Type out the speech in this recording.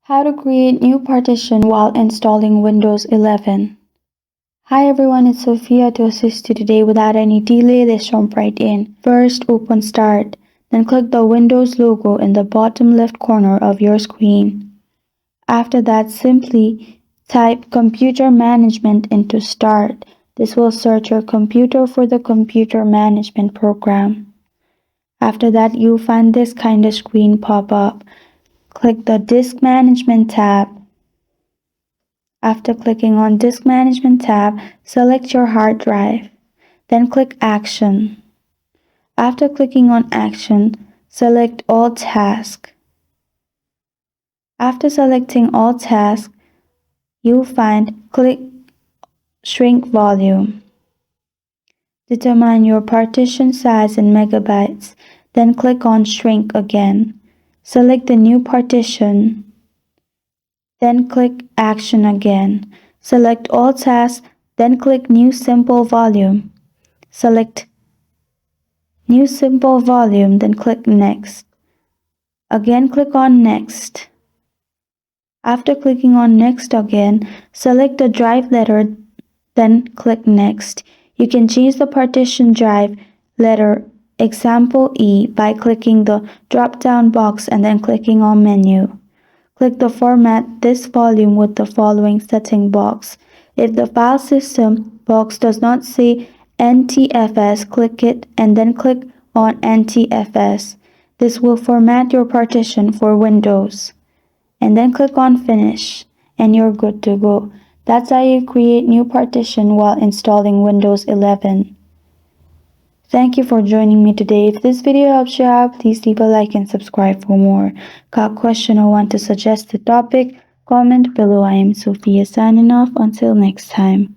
How to create new partition while installing Windows 11. Hi everyone, it's Sophia to assist you today. Without any delay, let's jump right in. First, open Start, then click the Windows logo in the bottom left corner of your screen. After that, simply type Computer Management into Start. This will search your computer for the Computer Management program. After that, you'll find this kind of screen pop up. Click the Disk Management tab. After clicking on Disk Management tab, select your hard drive. Then click Action. After clicking on Action, select All Tasks. After selecting All Tasks, you'll find Click Shrink Volume. Determine your partition size in megabytes, then click on Shrink again. Select the new partition. Then click Action again. Select All Tasks, then click New Simple Volume. Select New Simple Volume, then click Next. Again, click on Next. After clicking on Next again, select the drive letter, then click Next. You can change the partition drive letter example E by clicking the drop-down box and then clicking on Menu. Click the Format this volume with the following setting box. If the file system box does not say NTFS, click it and then click on NTFS. This will format your partition for Windows. And then click on Finish and you're good to go. That's how you create new partition while installing Windows 11. Thank you for joining me today. If this video helps you out, please leave a like and subscribe for more. Got a question or want to suggest a topic? Comment below. I am Sophia signing off. Until next time.